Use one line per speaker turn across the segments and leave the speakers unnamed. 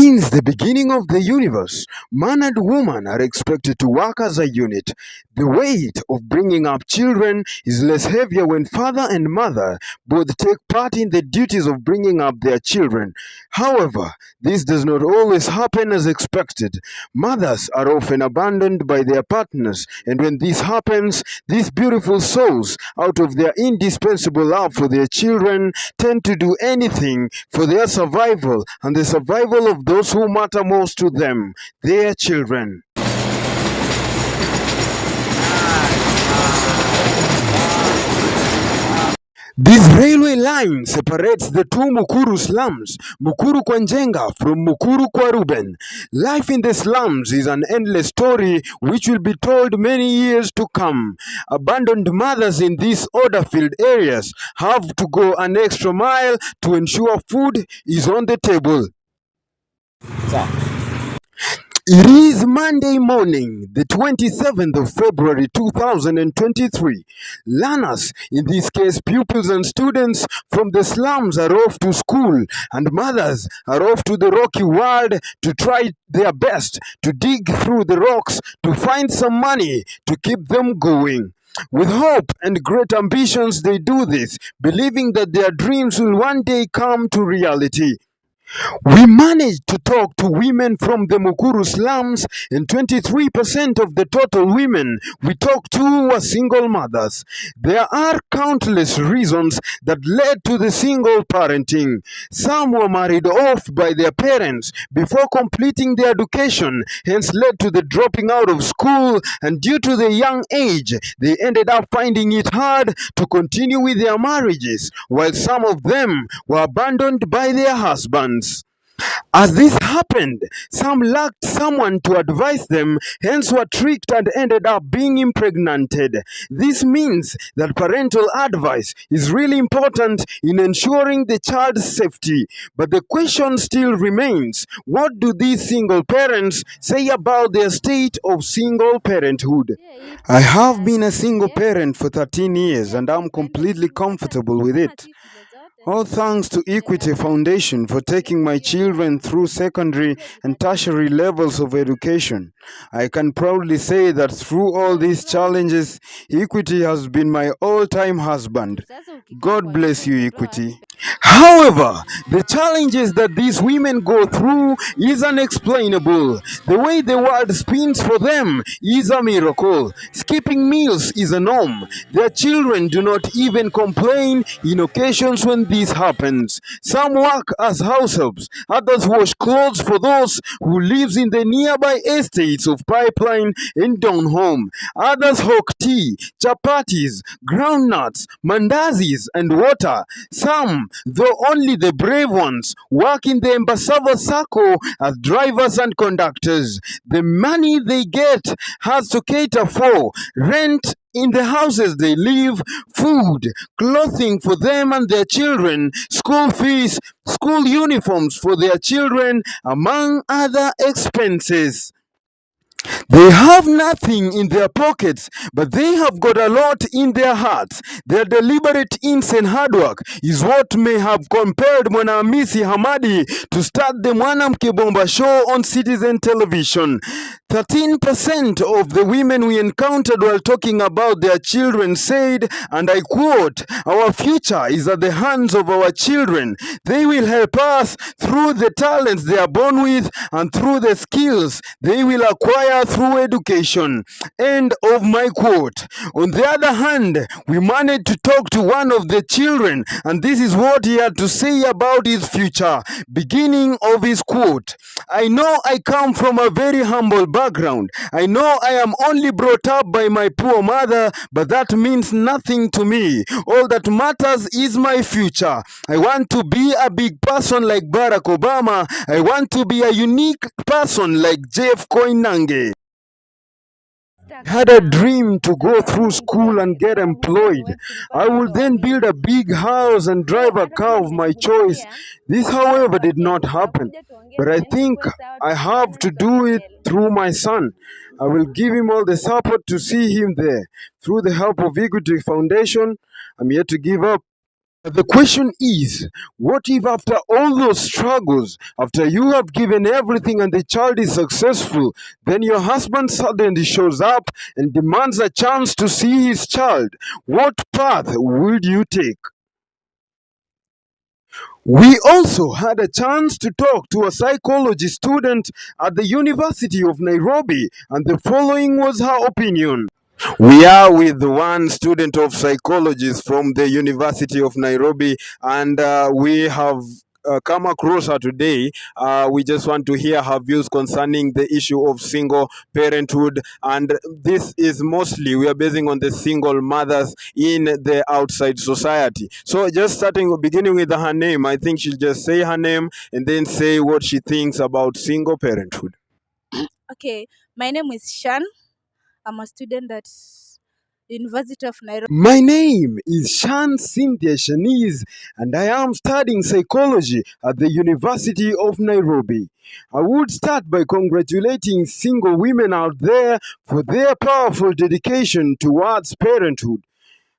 Since the beginning of the universe, man and woman are expected to work as a unit. The weight of bringing up children is less heavier when father and mother both take part in the duties of bringing up their children. However, this does not always happen as expected. Mothers are often abandoned by their partners, and when this happens, these beautiful souls, out of their indispensable love for their children, tend to do anything for their survival and the survival of those who matter most to them, their children. This railway line separates the two Mukuru slums, Mukuru kwa Njenga from Mukuru kwa Ruben. Life in the slums is an endless story which will be told many years to come. Abandoned mothers in these order-filled areas have to go an extra mile to ensure food is on the table. It is Monday morning, the 27th of February 2023. Learners, in this case pupils and students from the slums, are off to school, and mothers are off to the rocky world to try their best to dig through the rocks to find some money to keep them going. With hope and great ambitions they do this, believing that their dreams will one day come to reality. We managed to talk to women from the Mukuru slums, and 23% of the total women we talked to were single mothers. There are countless reasons that led to the single parenting. Some were married off by their parents before completing their education, hence led to the dropping out of school, and due to the young age, they ended up finding it hard to continue with their marriages, while some of them were abandoned by their husbands. As this happened, some lacked someone to advise them, hence were tricked and ended up being impregnated. This means that parental advice is really important in ensuring the child's safety. But the question still remains, what do these single parents say about their state of single parenthood? I have been a single parent for 13 years and I'm completely comfortable with it. All thanks to Equity Foundation for taking my children through secondary and tertiary levels of education. I can proudly say that through all these challenges, Equity has been my all-time husband. God bless you, Equity. However, the challenges that these women go through is unexplainable. The way the world spins for them is a miracle. Skipping meals is a norm. Their children do not even complain in occasions when this happens. Some work as house helps, others wash clothes for those who live in the nearby estates of Pipeline and Donholm. Others hawk tea, chapatis, groundnuts, mandazis, and water. Some, though only the brave ones, work in the Embasava Sacco as drivers and conductors. The money they get has to cater for rent in the houses they live, food, clothing for them and their children, school fees, school uniforms for their children, among other expenses. They have nothing in their pockets, but they have got a lot in their hearts. Their deliberate ins and hard work is what may have compelled Mwanahamisi Hamadi to start the Mwanamke Bomba show on Citizen Television. 13% of the women we encountered while talking about their children said, and I quote, "Our future is at the hands of our children. They will help us through the talents they are born with and through the skills they will acquire through education." End of my quote. On the other hand, we managed to talk to one of the children, and this is what he had to say about his future. Beginning of his quote, "I know I come from a very humble background. I know I am only brought up by my poor mother, but that means nothing to me. All that matters is my future. I want to be a big person like Barack Obama. I want to be a unique person like Jeff Koinange. Had a dream to go through school and get employed. I will then build a big house and drive a car of my choice. This, however, did not happen. But I think I have to do it through my son. I will give him all the support to see him there. Through the help of Equity Foundation, I'm yet to give up. The question is, what if after all those struggles, after you have given everything and the child is successful, then your husband suddenly shows up and demands a chance to see his child? What path would you take? We also had a chance to talk to a psychology student at the University of Nairobi, and the following was her opinion. We are with one student of psychology from the University of Nairobi, and we have come across her today. We just want to hear her views concerning the issue of single parenthood, and this is mostly we are basing on the single mothers in the outside society. So, just beginning with her name, I think she'll just say her name and then say what she thinks about single parenthood.
Okay, my name is Shan. I'm a student at University of Nairobi.
My name is Shan Cynthia Shanice, and I am studying psychology at the University of Nairobi. I would start by congratulating single women out there for their powerful dedication towards parenthood.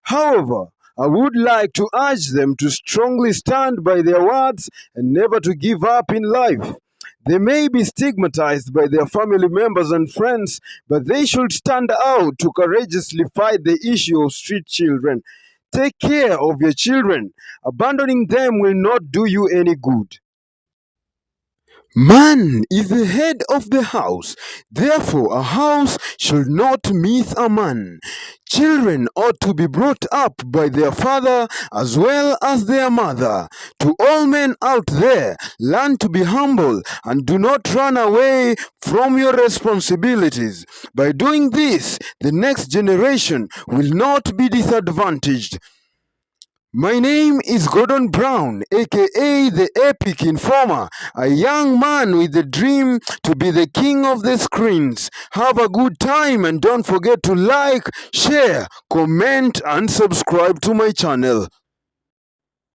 However, I would like to urge them to strongly stand by their words and never to give up in life. They may be stigmatized by their family members and friends, but they should stand out to courageously fight the issue of street children. Take care of your children. Abandoning them will not do you any good. Man is the head of the house, therefore a house should not miss a man. Children ought to be brought up by their father as well as their mother. To all men out there, learn to be humble and do not run away from your responsibilities. By doing this, the next generation will not be disadvantaged. My name is Gordon Brown, aka the Epic Informer, a young man with a dream to be the king of the screens. Have a good time and don't forget to like, share, comment, and subscribe to my channel.